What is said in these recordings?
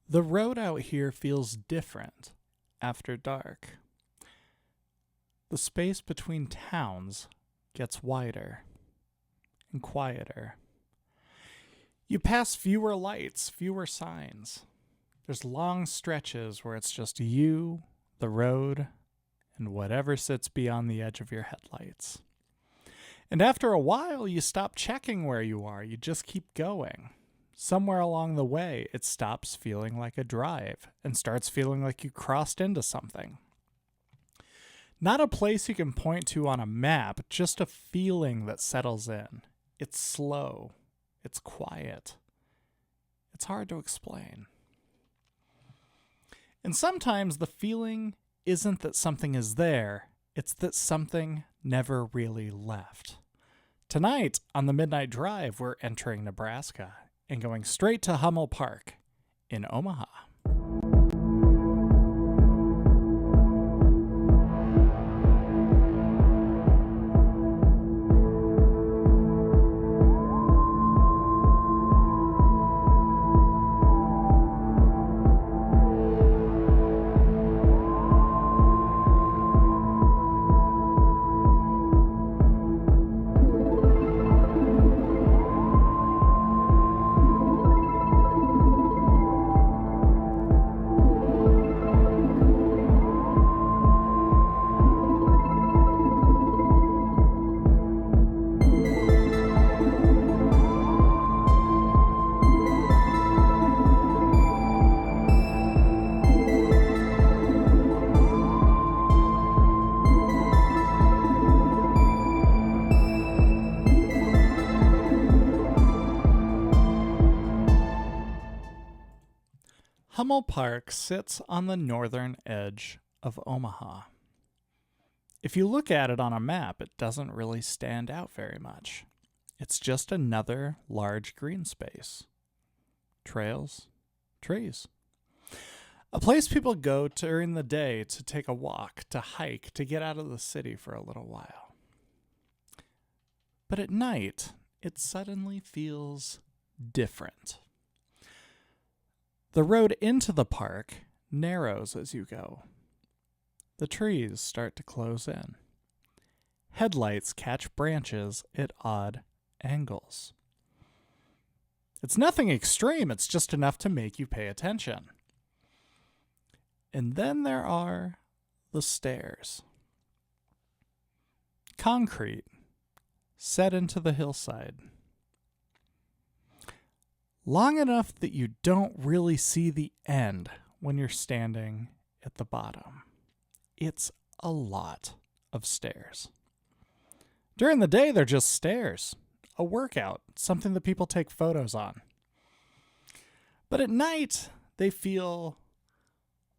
The road out here feels different after dark. The space between towns gets wider and quieter. You pass fewer lights, fewer signs. There's long stretches where it's just you, the road, and whatever sits beyond the edge of your headlights. And after a while, you stop checking where you are. You just keep going. Somewhere along the way, it stops feeling like a drive and starts feeling like you crossed into something. Not a place you can point to on a map, just a feeling that settles in. It's slow. It's quiet. It's hard to explain. And sometimes the feeling isn't that something is there, it's that something never really left. Tonight, on the Midnight Drive, we're entering Nebraska and going straight to Hummel Park in Omaha. Hummel Park sits on the northern edge of Omaha. If you look at it on a map, it doesn't really stand out very much. It's just another large green space. Trails, trees. A place people go during the day to take a walk, to hike, to get out of the city for a little while. But at night, it suddenly feels different. The road into the park narrows as you go. The trees start to close in. Headlights catch branches at odd angles. It's nothing extreme, it's just enough to make you pay attention. And then there are the stairs. Concrete, set into the hillside. Long enough that you don't really see the end when you're standing at the bottom. It's a lot of stairs. During the day, they're just stairs, a workout, something that people take photos on. But at night, they feel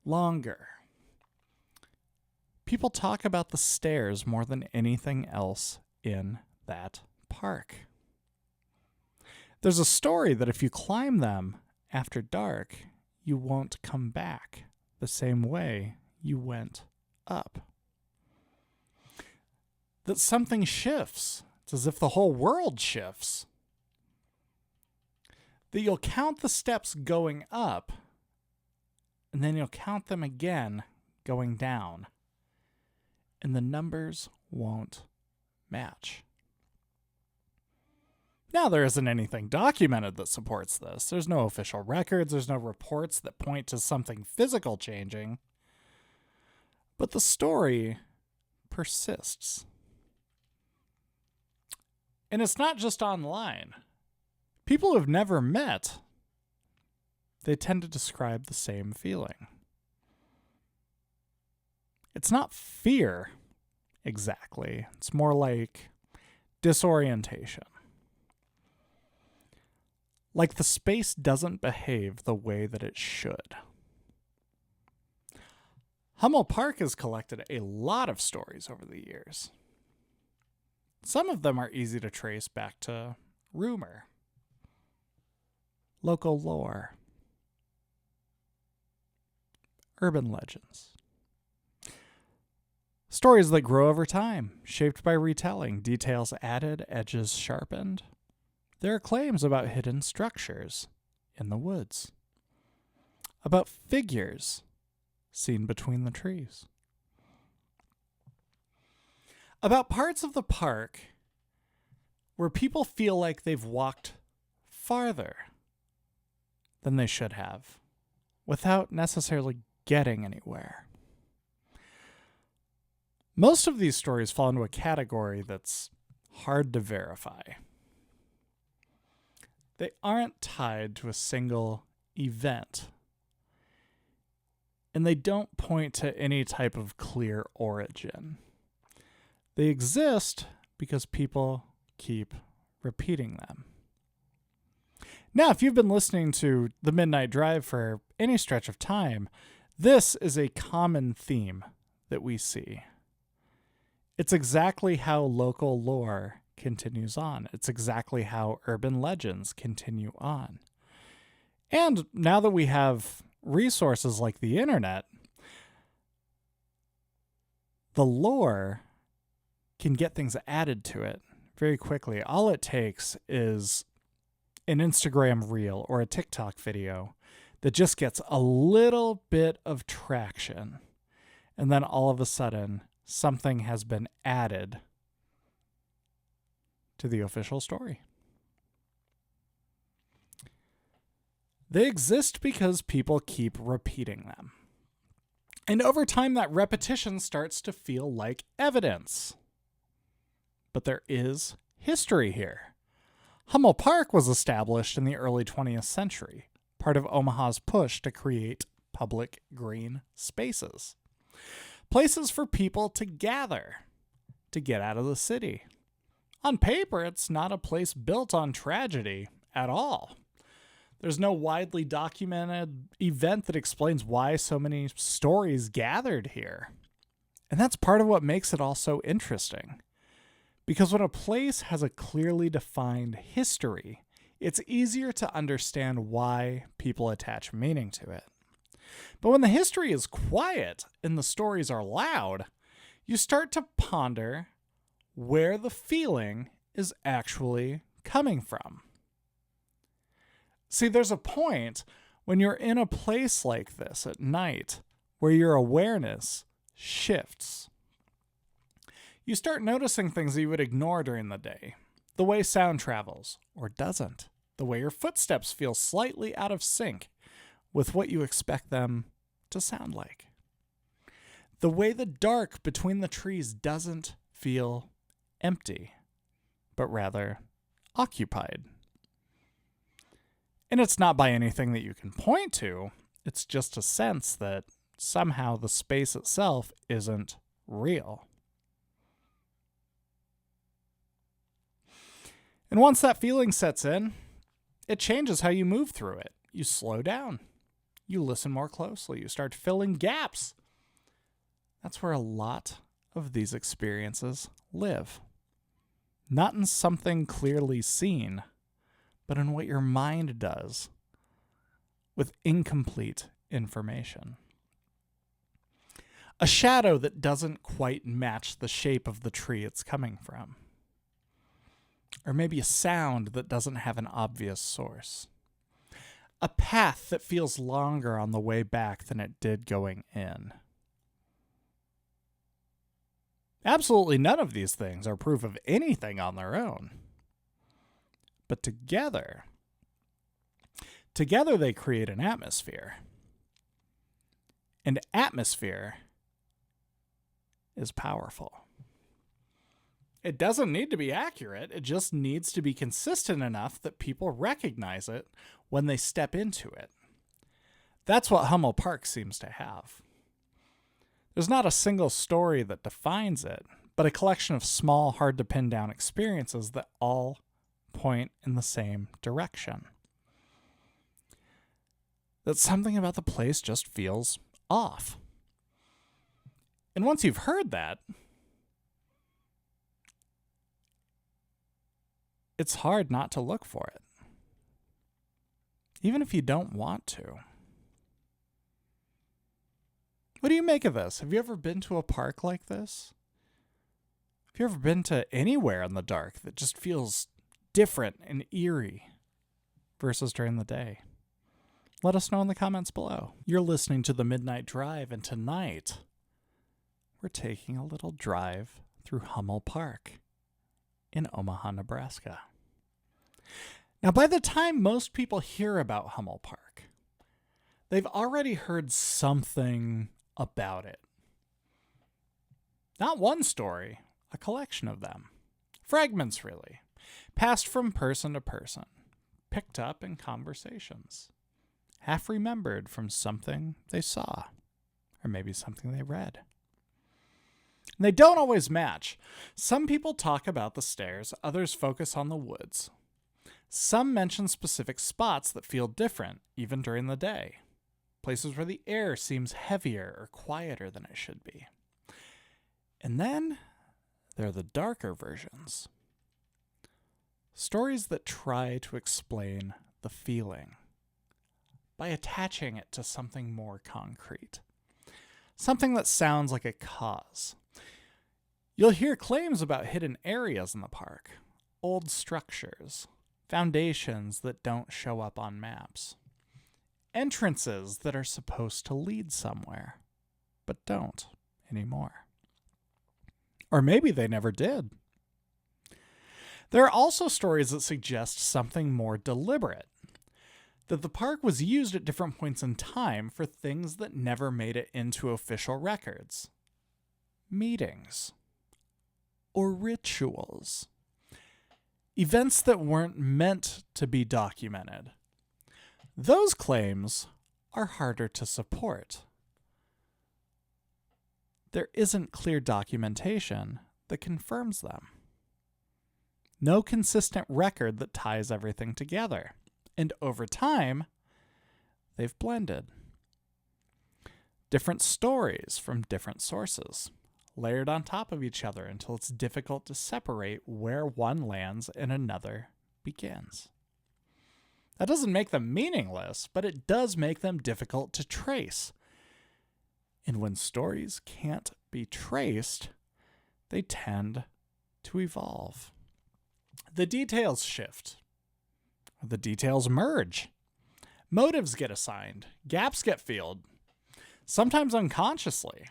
longer. People talk about the stairs more than anything else in that park. There's a story that if you climb them after dark, you won't come back the same way you went up. That something shifts. It's as if the whole world shifts. That you'll count the steps going up, and then you'll count them again going down, and the numbers won't match. Now, there isn't anything documented that supports this. There's no official records. There's no reports that point to something physical changing. But the story persists. And it's not just online. People who have never met, they tend to describe the same feeling. It's not fear, exactly. It's more like disorientation. Like the space doesn't behave the way that it should. Hummel Park has collected a lot of stories over the years. Some of them are easy to trace back to rumor, local lore, urban legends. Stories that grow over time, shaped by retelling, details added, edges sharpened. There are claims about hidden structures in the woods. about figures seen between the trees, about parts of the park where people feel like they've walked farther than they should have without necessarily getting anywhere. Most of these stories fall into a category that's hard to verify. They aren't tied to a single event, and they don't point to any type of clear origin. They exist because people keep repeating them. Now, if you've been listening to The Midnight Drive for any stretch of time, this is a common theme that we see. It's exactly how local lore continues on. It's exactly how urban legends continue on. And now that we have resources like the internet, the lore can get things added to it very quickly. All it takes is an Instagram reel or a TikTok video that just gets a little bit of traction. And then all of a sudden, something has been added to the official story. They exist because people keep repeating them. And over time, that repetition starts to feel like evidence. But there is history here. Hummel Park was established in the early 20th century, part of Omaha's push to create public green spaces. Places for people to gather, to get out of the city. On paper, it's not a place built on tragedy at all. There's no widely documented event that explains why so many stories gathered here. And that's part of what makes it all so interesting. Because when a place has a clearly defined history, it's easier to understand why people attach meaning to it. But when the history is quiet and the stories are loud, you start to ponder where the feeling is actually coming from. See, there's a point when you're in a place like this at night where your awareness shifts. You start noticing things that you would ignore during the day. The way sound travels, or doesn't. The way your footsteps feel slightly out of sync with what you expect them to sound like. The way the dark between the trees doesn't feel empty, but rather occupied. And it's not by anything that you can point to. It's just a sense that somehow the space itself isn't real. And once that feeling sets in, it changes how you move through it. You slow down. You listen more closely. You start filling gaps. That's where a lot of these experiences live. Not in something clearly seen, but in what your mind does with incomplete information. A shadow that doesn't quite match the shape of the tree it's coming from. Or maybe a sound that doesn't have an obvious source. A path that feels longer on the way back than it did going in. Absolutely none of these things are proof of anything on their own. But together they create an atmosphere. And atmosphere is powerful. It doesn't need to be accurate. It just needs to be consistent enough that people recognize it when they step into it. That's what Hummel Park seems to have. There's not a single story that defines it, but a collection of small, hard-to-pin-down experiences that all point in the same direction. That something about the place just feels off. And once you've heard that, it's hard not to look for it, even if you don't want to. What do you make of this? Have you ever been to a park like this? Have you ever been to anywhere in the dark that just feels different and eerie versus during the day? Let us know in the comments below. You're listening to The Midnight Drive, and tonight we're taking a little drive through Hummel Park in Omaha, Nebraska. Now, by the time most people hear about Hummel Park, they've already heard something about it. Not one story, a collection of them. Fragments, really, passed from person to person, picked up in conversations, half remembered from something they saw, or maybe something they read. And they don't always match. Some people talk about the stairs, others focus on the woods. Some mention specific spots that feel different, even during the day. Places where the air seems heavier or quieter than it should be. And then there are the darker versions. Stories that try to explain the feeling by attaching it to something more concrete. Something that sounds like a cause. You'll hear claims about hidden areas in the park, old structures, foundations that don't show up on maps, entrances that are supposed to lead somewhere, but don't anymore. Or maybe they never did. There are also stories that suggest something more deliberate, that the park was used at different points in time for things that never made it into official records. Meetings. Or rituals. Events that weren't meant to be documented. Those claims are harder to support. There isn't clear documentation that confirms them. No consistent record that ties everything together. And over time, they've blended. Different stories from different sources, layered on top of each other until it's difficult to separate where one lands and another begins. That doesn't make them meaningless, but it does make them difficult to trace. And when stories can't be traced, they tend to evolve. The details shift. The details merge. Motives get assigned. Gaps get filled. Sometimes unconsciously.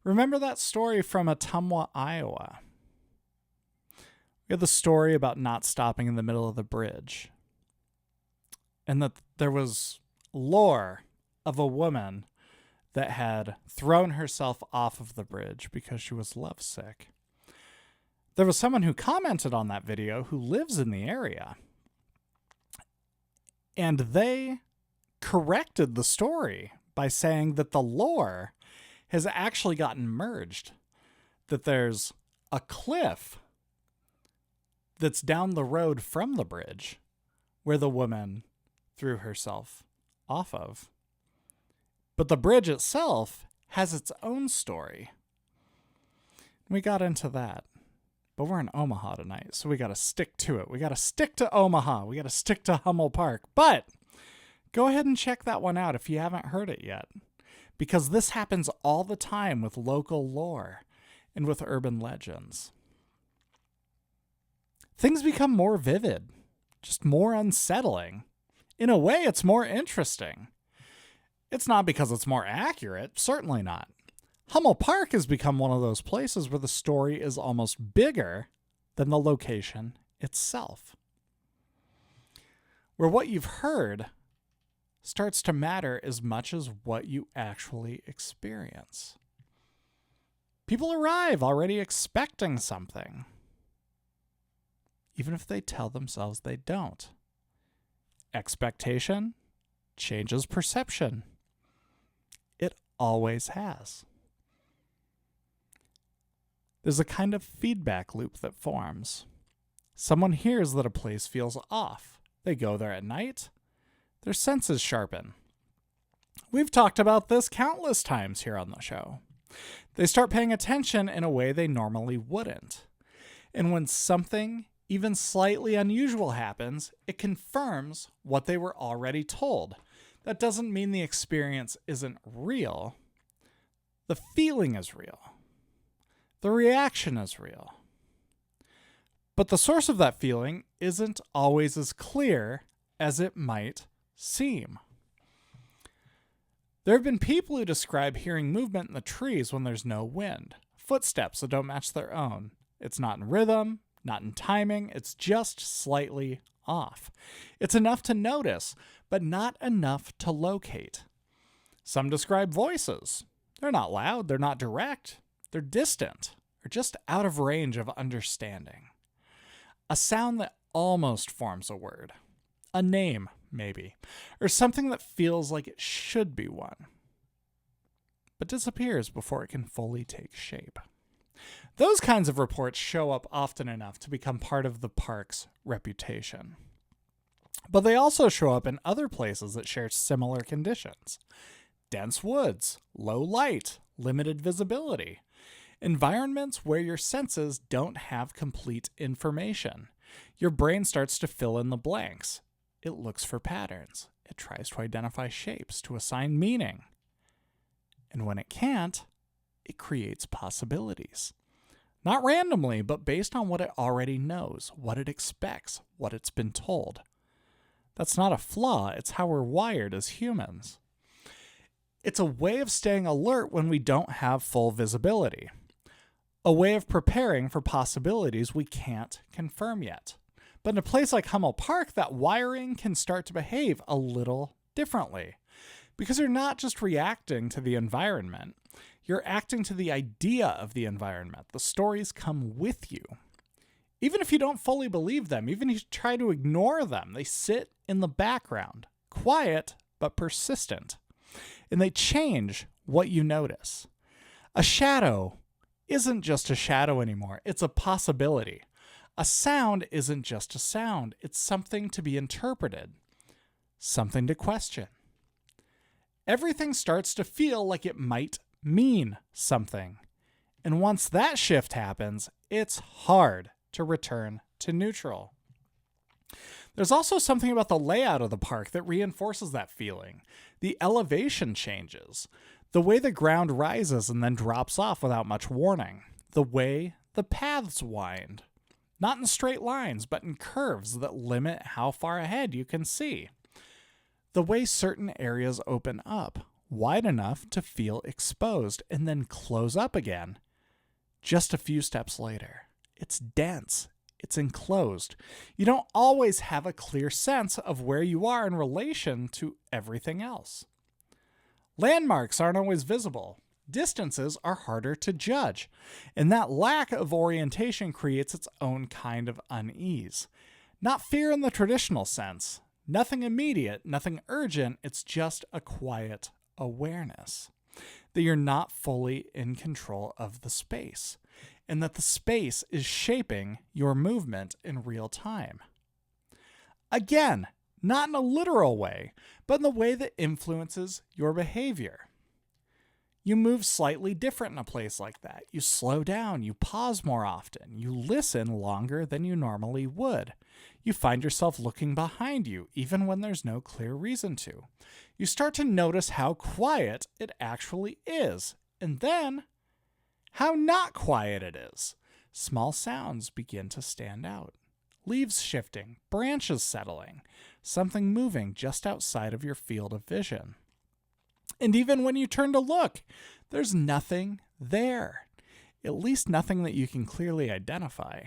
Remember that story from Ottumwa, Iowa? We had the story about not stopping in the middle of the bridge. And that there was lore of a woman that had thrown herself off of the bridge because she was lovesick. There was someone who commented on that video who lives in the area. And they corrected the story by saying that the lore has actually gotten merged. That there's a cliff that's down the road from the bridge where the woman threw herself off of. But the bridge itself has its own story. We got into that. But we're in Omaha tonight, so we got to stick to it. We got to stick to Omaha. We got to stick to Hummel Park. But go ahead and check that one out if you haven't heard it yet. Because this happens all the time with local lore and with urban legends. Things become more vivid, just more unsettling. In a way, it's more interesting. It's not because it's more accurate, certainly not. Hummel Park has become one of those places where the story is almost bigger than the location itself. Where what you've heard starts to matter as much as what you actually experience. People arrive already expecting something, even if they tell themselves they don't. Expectation changes perception. It always has. There's a kind of feedback loop that forms. Someone hears that a place feels off. They go there at night. Their senses sharpen. We've talked about this countless times here on the show. They start paying attention in a way they normally wouldn't. And when something even slightly unusual happens, it confirms what they were already told. That doesn't mean the experience isn't real. The feeling is real. The reaction is real. But the source of that feeling isn't always as clear as it might seem. There have been people who describe hearing movement in the trees when there's no wind, footsteps that don't match their own. It's not in rhythm, not in timing, it's just slightly off. It's enough to notice, but not enough to locate. Some describe voices. They're not loud, they're not direct, they're distant, or just out of range of understanding. A sound that almost forms a word. A name, maybe, or something that feels like it should be one, but disappears before it can fully take shape. Those kinds of reports show up often enough to become part of the park's reputation. But they also show up in other places that share similar conditions. Dense woods, low light, limited visibility. Environments where your senses don't have complete information. Your brain starts to fill in the blanks. It looks for patterns. It tries to identify shapes, to assign meaning. And when it can't, it creates possibilities. Not randomly, but based on what it already knows, what it expects, what it's been told. That's not a flaw, it's how we're wired as humans. It's a way of staying alert when we don't have full visibility. A way of preparing for possibilities we can't confirm yet. But in a place like Hummel Park, that wiring can start to behave a little differently. Because you're not just reacting to the environment, you're acting to the idea of the environment. The stories come with you. Even if you don't fully believe them, even if you try to ignore them, they sit in the background, quiet but persistent. And they change what you notice. A shadow isn't just a shadow anymore. It's a possibility. A sound isn't just a sound. It's something to be interpreted, something to question. Everything starts to feel like it might mean something. And once that shift happens, it's hard to return to neutral. There's also something about the layout of the park that reinforces that feeling. The elevation changes. The way the ground rises and then drops off without much warning. The way the paths wind. Not in straight lines, but in curves that limit how far ahead you can see. The way certain areas open up, wide enough to feel exposed, and then close up again just a few steps later. It's dense. It's enclosed. You don't always have a clear sense of where you are in relation to everything else. Landmarks aren't always visible. Distances are harder to judge. And that lack of orientation creates its own kind of unease. Not fear in the traditional sense. Nothing immediate, nothing urgent. It's just a quiet awareness that you're not fully in control of the space, and that the space is shaping your movement in real time. Again, not in a literal way, but in the way that influences your behavior. You move slightly different in a place like that. You slow down, you pause more often, you listen longer than you normally would. You find yourself looking behind you, even when there's no clear reason to. You start to notice how quiet it actually is, and then how not quiet it is. Small sounds begin to stand out. Leaves shifting, branches settling, something moving just outside of your field of vision. And even when you turn to look, there's nothing there. At least nothing that you can clearly identify.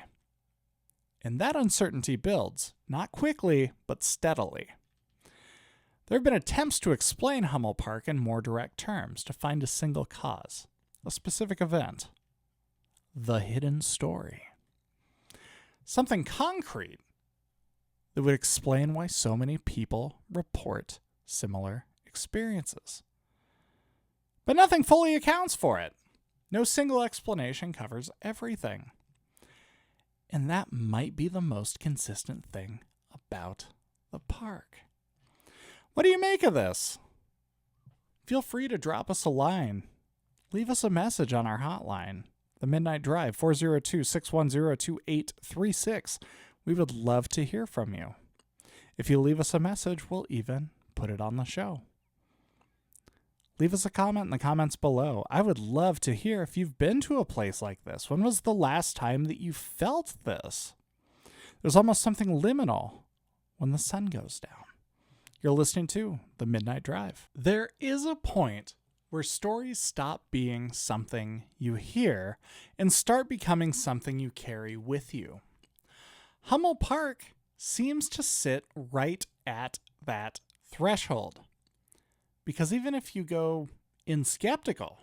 And that uncertainty builds, not quickly, but steadily. There have been attempts to explain Hummel Park in more direct terms, to find a single cause, a specific event, the hidden story. Something concrete that would explain why so many people report similar experiences. But nothing fully accounts for it. No single explanation covers everything. And that might be the most consistent thing about the park. What do you make of this? Feel free to drop us a line. Leave us a message on our hotline, the Midnight Drive, 402-610-2836. We would love to hear from you. If you leave us a message, we'll even put it on the show. Leave us a comment in the comments below. I would love to hear if you've been to a place like this. When was the last time that you felt this? There's almost something liminal when the sun goes down. You're listening to The Midnight Drive. There is a point where stories stop being something you hear and start becoming something you carry with you. Hummel Park seems to sit right at that threshold. Because even if you go in skeptical,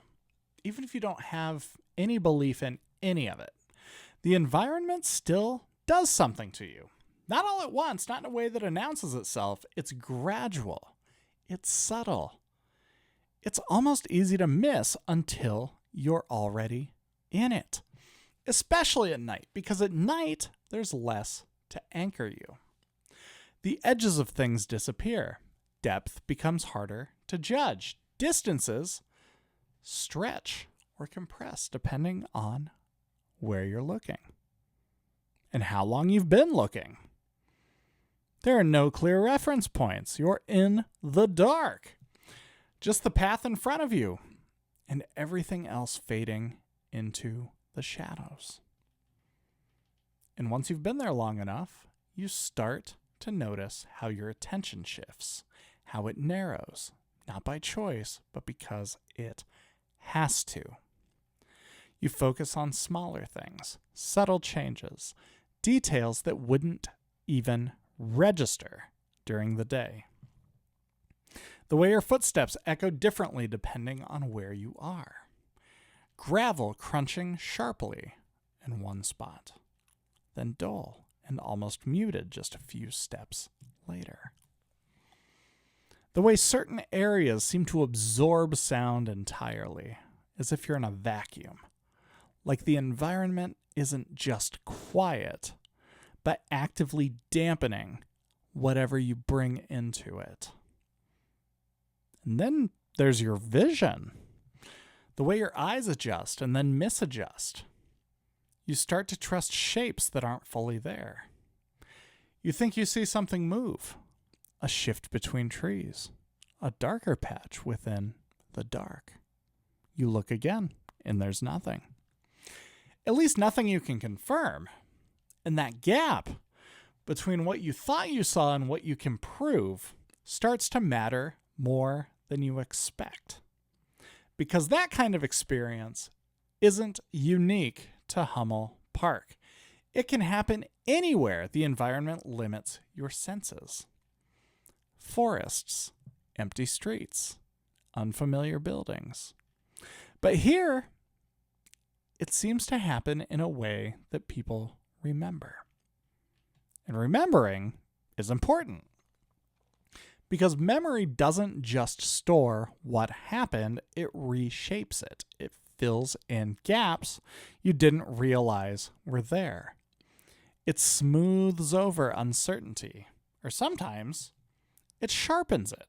even if you don't have any belief in any of it, the environment still does something to you. Not all at once, not in a way that announces itself. It's gradual. It's subtle. It's almost easy to miss until you're already in it. Especially at night, because at night, there's less to anchor you. The edges of things disappear. Depth becomes harder to judge. Distances stretch or compress depending on where you're looking and how long you've been looking. There are no clear reference points. You're in the dark. Just the path in front of you and everything else fading into the shadows. And once you've been there long enough, you start to notice how your attention shifts, how it narrows, not by choice, but because it has to. You focus on smaller things, subtle changes, details that wouldn't even register during the day. The way your footsteps echo differently depending on where you are. Gravel crunching sharply in one spot, then dull and almost muted just a few steps later. The way certain areas seem to absorb sound entirely, as if you're in a vacuum. Like the environment isn't just quiet, but actively dampening whatever you bring into it. And then there's your vision. The way your eyes adjust and then misadjust. You start to trust shapes that aren't fully there. You think you see something move. A shift between trees. A darker patch within the dark. You look again, and there's nothing. At least nothing you can confirm. And that gap between what you thought you saw and what you can prove starts to matter more than you expect. Because that kind of experience isn't unique to Hummel Park. It can happen anywhere the environment limits your senses. Forests, empty streets, unfamiliar buildings. But here, it seems to happen in a way that people remember. And remembering is important. Because memory doesn't just store what happened, it reshapes it. It fills in gaps you didn't realize were there. It smooths over uncertainty, or sometimes it sharpens it.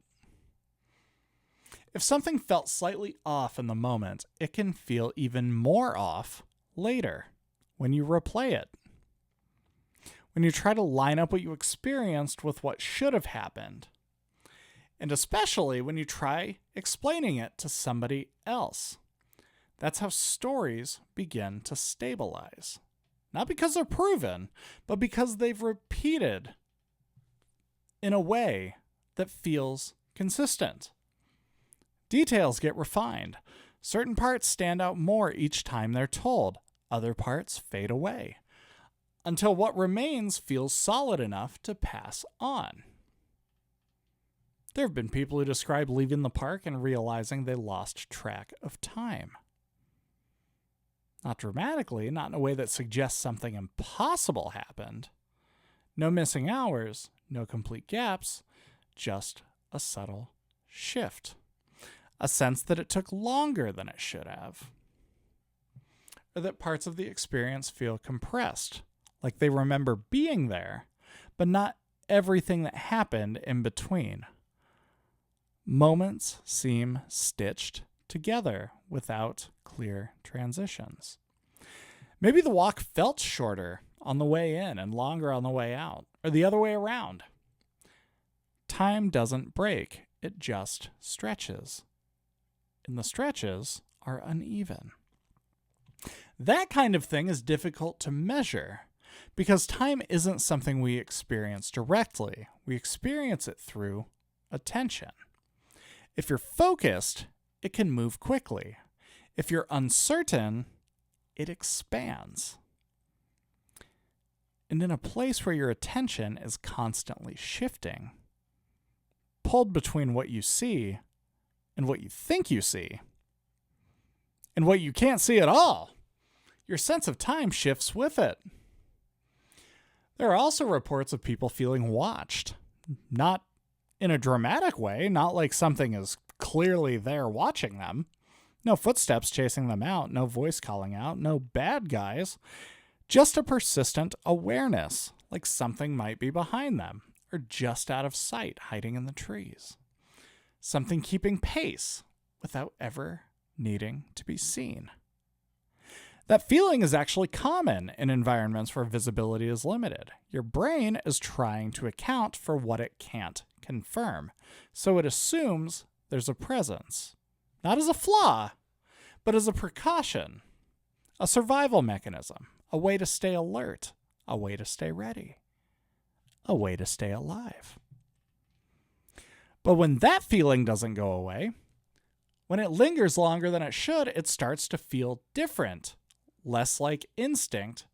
If something felt slightly off in the moment, it can feel even more off later when you replay it. When you try to line up what you experienced with what should have happened. And especially when you try explaining it to somebody else. That's how stories begin to stabilize. Not because they're proven, but because they've repeated in a way that feels consistent. Details get refined. Certain parts stand out more each time they're told. Other parts fade away. Until what remains feels solid enough to pass on. There have been people who describe leaving the park and realizing they lost track of time. Not dramatically, not in a way that suggests something impossible happened. No missing hours, no complete gaps, just a subtle shift. A sense that it took longer than it should have. Or that parts of the experience feel compressed, like they remember being there, but not everything that happened in between. Moments seem stitched together without clear transitions. Maybe the walk felt shorter on the way in and longer on the way out, or the other way around. Time doesn't break, it just stretches. And the stretches are uneven. That kind of thing is difficult to measure because time isn't something we experience directly. we experience it through attention. If you're focused, it can move quickly. If you're uncertain, it expands. And in a place where your attention is constantly shifting, pulled between what you see and what you think you see, and what you can't see at all, your sense of time shifts with it. There are also reports of people feeling watched, not in a dramatic way, not like something is clearly there watching them. No footsteps chasing them out, no voice calling out, no bad guys. Just a persistent awareness, like something might be behind them, or just out of sight, hiding in the trees. Something keeping pace without ever needing to be seen. That feeling is actually common in environments where visibility is limited. Your brain is trying to account for what it can't confirm, so it assumes there's a presence. Not as a flaw, but as a precaution, a survival mechanism, a way to stay alert, a way to stay ready, a way to stay alive. But when that feeling doesn't go away, when it lingers longer than it should, it starts to feel different, less like instinct,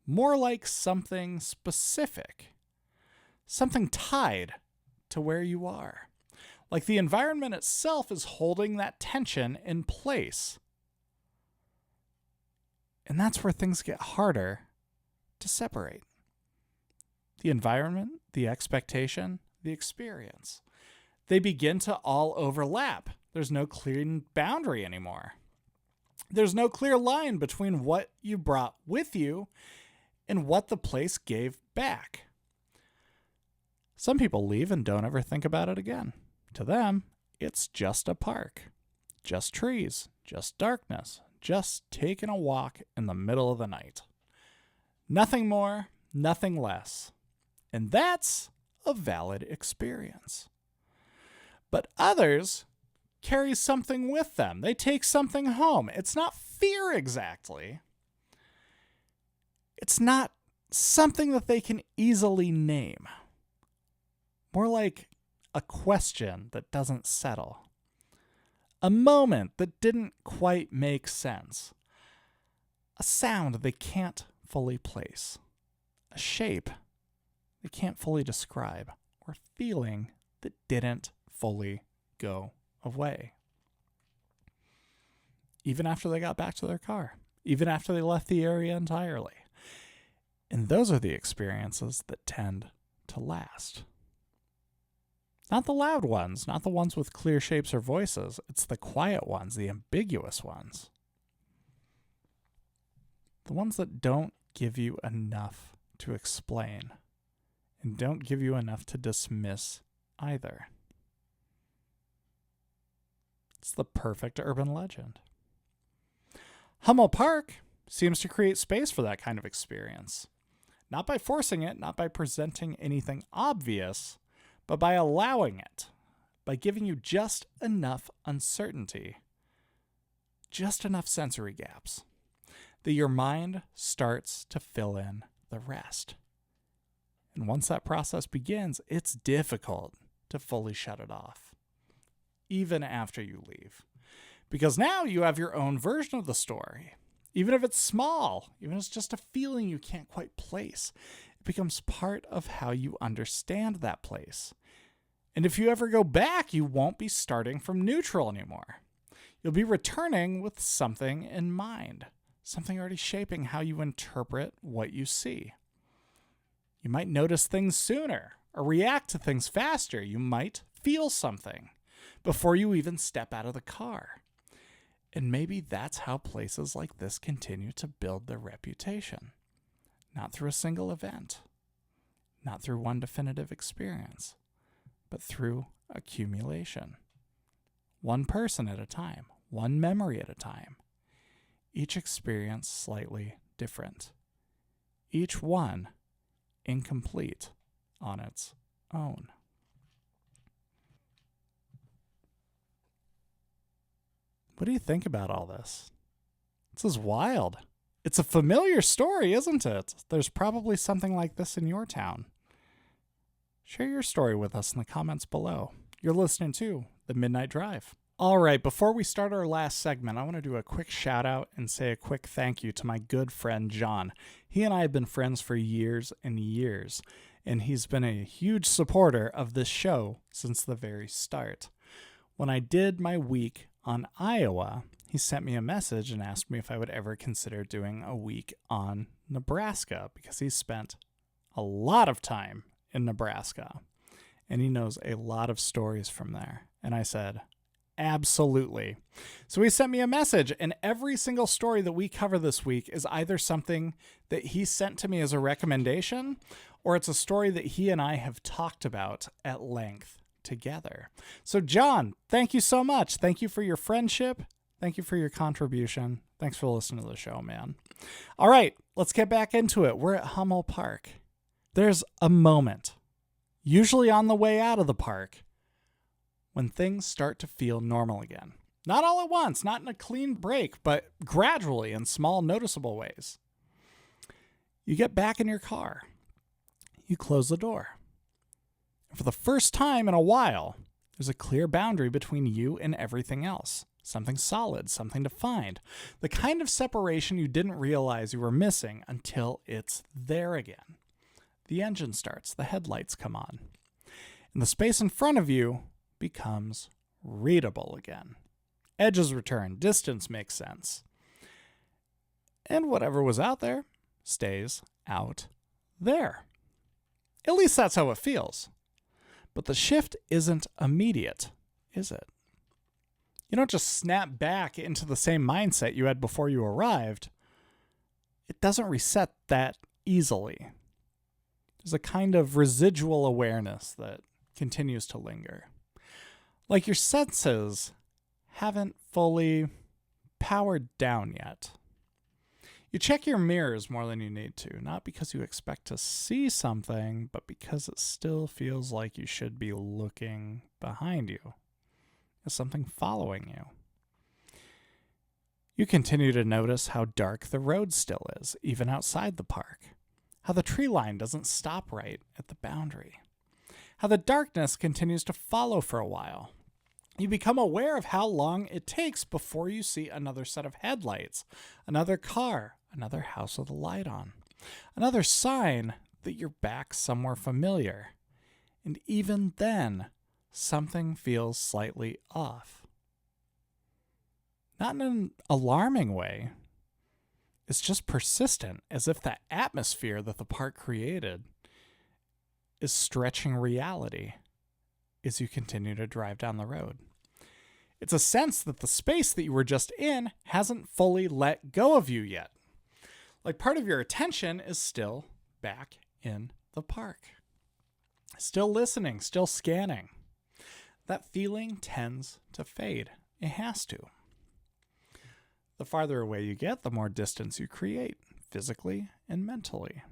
more like something specific, something tied to where you are. Like the environment itself is holding that tension in place. And that's where things get harder to separate. The environment, the expectation, the experience. They begin to all overlap. There's no clear boundary anymore. There's no clear line between what you brought with you and what the place gave back. Some people leave and don't ever think about it again. To them, it's just a park, just trees, just darkness, just taking a walk in the middle of the night. Nothing more, nothing less. And that's a valid experience. But others carry something with them. They take something home. It's not fear exactly. It's not something that they can easily name. More like a question that doesn't settle. A moment that didn't quite make sense. A sound they can't fully place. A shape they can't fully describe. Or feeling that didn't fully go away. Even after they got back to their car. Even after they left the area entirely. And those are the experiences that tend to last. Not the loud ones, not the ones with clear shapes or voices. It's the quiet ones, the ambiguous ones. The ones that don't give you enough to explain and don't give you enough to dismiss either. It's the perfect urban legend. Hummel Park seems to create space for that kind of experience. Not by forcing it, not by presenting anything obvious, but by allowing it, by giving you just enough uncertainty, just enough sensory gaps, that your mind starts to fill in the rest. And once that process begins, it's difficult to fully shut it off, even after you leave. Because now you have your own version of the story. Even if it's small, even if it's just a feeling you can't quite place, it becomes part of how you understand that place. And if you ever go back, you won't be starting from neutral anymore. You'll be returning with something in mind, something already shaping how you interpret what you see. You might notice things sooner or react to things faster. You might feel something before you even step out of the car. And maybe that's how places like this continue to build their reputation. Not through a single event, not through one definitive experience, but through accumulation. One person at a time, one memory at a time. Each experience slightly different. Each one incomplete on its own. What do you think about all this? This is wild. It's a familiar story, isn't it? There's probably something like this in your town. share your story with us in the comments below. You're listening to The Midnight Drive. All right, before we start our last segment, I want to do a quick shout out and say a quick thank you to my good friend John. He and I have been friends for years and years, and he's been a huge supporter of this show since the very start. When I did my week on Iowa, he sent me a message and asked me if I would ever consider doing a week on Nebraska, because he spent a lot of time in Nebraska, and he knows a lot of stories from there. And I said, absolutely. So he sent me a message, and every single story that we cover this week is either something that he sent to me as a recommendation, or it's a story that he and I have talked about at length together. So John, thank you so much. Thank you for your friendship. Thank you for your contribution. Thanks for listening to the show, man. All right, let's get back into it. We're at Hummel Park. There's a moment, usually on the way out of the park, when things start to feel normal again. Not all at once, not in a clean break, but gradually in small, noticeable ways. You get back in your car. You close the door. And for the first time in a while, there's a clear boundary between you and everything else. Something solid, something defined. The kind of separation you didn't realize you were missing until it's there again. The engine starts, the headlights come on, and the space in front of you becomes readable again. Edges return, distance makes sense. And whatever was out there stays out there. At least that's how it feels. But the shift isn't immediate, is it? You don't just snap back into the same mindset you had before you arrived. It doesn't reset that easily. There's a kind of residual awareness that continues to linger. Like your senses haven't fully powered down yet. You check your mirrors more than you need to, not because you expect to see something, but because it still feels like you should be looking behind you. There's something following you. You continue to notice how dark the road still is, even outside the park. How the tree line doesn't stop right at the boundary. How the darkness continues to follow for a while. You become aware of how long it takes before you see another set of headlights, another car, another house with a light on, another sign that you're back somewhere familiar. And even then, something feels slightly off. Not in an alarming way. It's just persistent, as if the atmosphere that the park created is stretching reality as you continue to drive down the road. It's a sense that the space that you were just in hasn't fully let go of you yet. Like part of your attention is still back in the park. Still listening, still scanning. That feeling tends to fade. It has to. The farther away you get, the more distance you create, physically and mentally.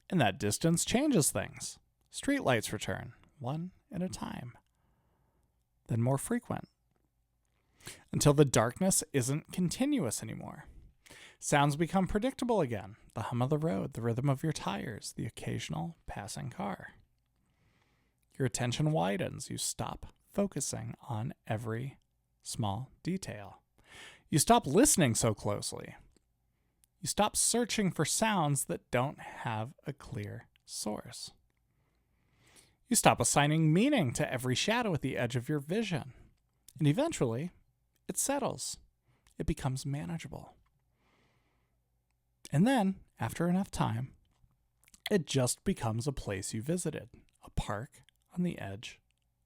And that distance changes things. Streetlights return, one at a time. Then more frequent. Until the darkness isn't continuous anymore. Sounds become predictable again. The hum of the road, the rhythm of your tires, the occasional passing car. Your attention widens. You stop focusing on every small detail. You stop listening so closely. You stop searching for sounds that don't have a clear source. You stop assigning meaning to every shadow at the edge of your vision. And eventually, it settles. It becomes manageable. And then, after enough time, it just becomes a place you visited. A park on the edge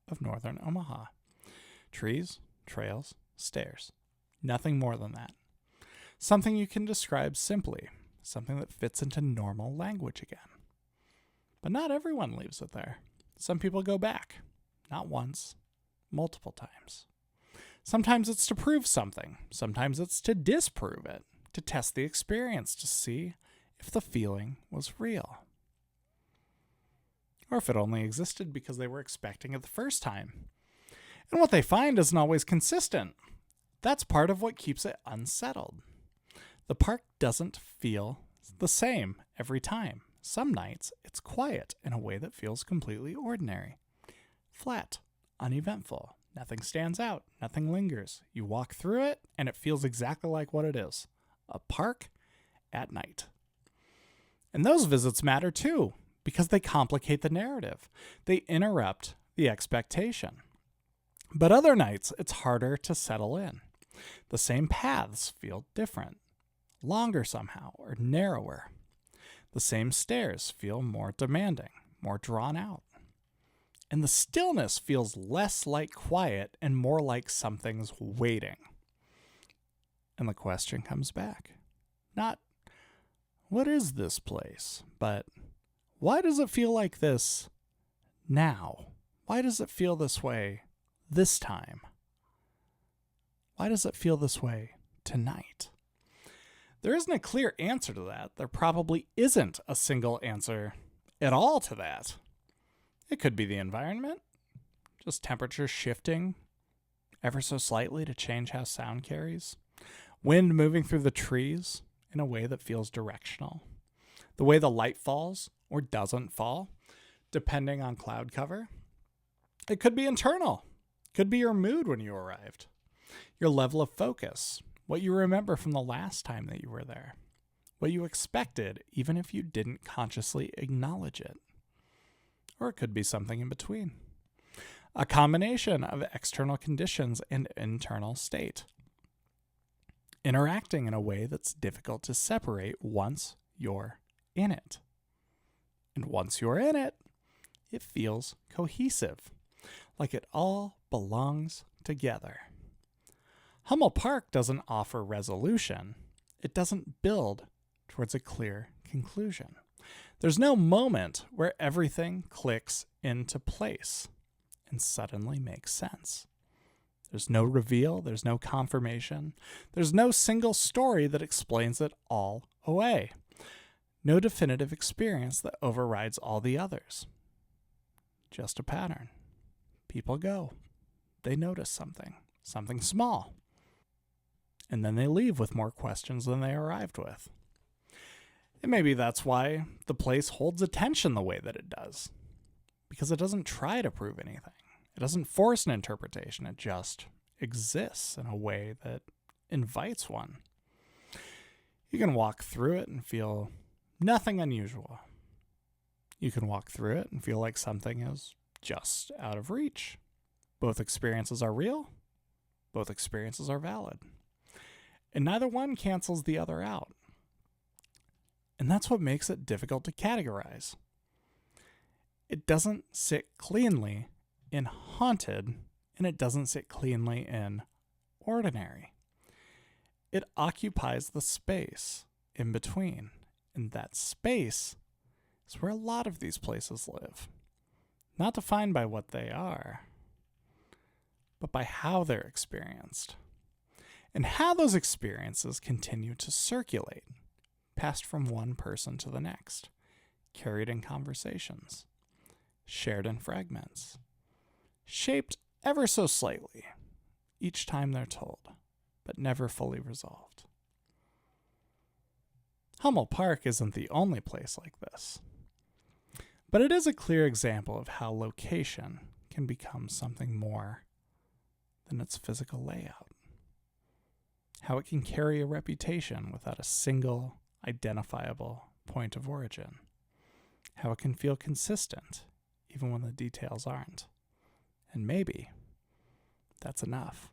of northern Omaha. Trees, trails, stairs. Nothing more than that. Something you can describe simply. Something that fits into normal language again. But not everyone leaves it there. Some people go back. Not once, multiple times. Sometimes it's to prove something. Sometimes it's to disprove it. To test the experience, to see if the feeling was real. Or if it only existed because they were expecting it the first time. And what they find isn't always consistent. That's part of what keeps it unsettled. The park doesn't feel the same every time. Some nights, it's quiet in a way that feels completely ordinary. Flat, uneventful. Nothing stands out. Nothing lingers. You walk through it, and it feels exactly like what it is. A park at night. And those visits matter too, because they complicate the narrative. They interrupt the expectation. But other nights, it's harder to settle in. The same paths feel different, longer somehow, or narrower. The same stairs feel more demanding, more drawn out. And the stillness feels less like quiet and more like something's waiting. And the question comes back. Not, what is this place? But, why does it feel like this now? Why does it feel this way this time? Why does it feel this way tonight? There isn't a clear answer to that. There probably isn't a single answer at all to that. It could be the environment, just temperature shifting ever so slightly to change how sound carries. Wind moving through the trees in a way that feels directional. The way the light falls or doesn't fall, depending on cloud cover. It could be internal. Could be your mood when you arrived. Your level of focus. What you remember from the last time that you were there. What you expected, even if you didn't consciously acknowledge it. Or it could be something in between. A combination of external conditions and internal state. Interacting in a way that's difficult to separate once you're in it. And once you're in it, it feels cohesive, like it all belongs together. Hummel Park doesn't offer resolution. It doesn't build towards a clear conclusion. There's no moment where everything clicks into place and suddenly makes sense. There's no reveal, there's no confirmation, there's no single story that explains it all away. No definitive experience that overrides all the others. Just a pattern. People go. They notice something small. And then they leave with more questions than they arrived with. And maybe that's why the place holds attention the way that it does. Because it doesn't try to prove anything. It doesn't force an interpretation. It just exists in a way that invites one. You can walk through it and feel nothing unusual. You can walk through it and feel like something is just out of reach. Both experiences are real. Both experiences are valid. And neither one cancels the other out. And that's what makes it difficult to categorize. It doesn't sit cleanly in haunted, and it doesn't sit cleanly in ordinary. It occupies the space in between, and that space is where a lot of these places live. Not defined by what they are, but by how they're experienced. And how those experiences continue to circulate, passed from one person to the next, carried in conversations, shared in fragments, shaped ever so slightly each time they're told, but never fully resolved. Hummel Park isn't the only place like this, but it is a clear example of how location can become something more than its physical layout. How it can carry a reputation without a single identifiable point of origin. How it can feel consistent even when the details aren't. And maybe that's enough.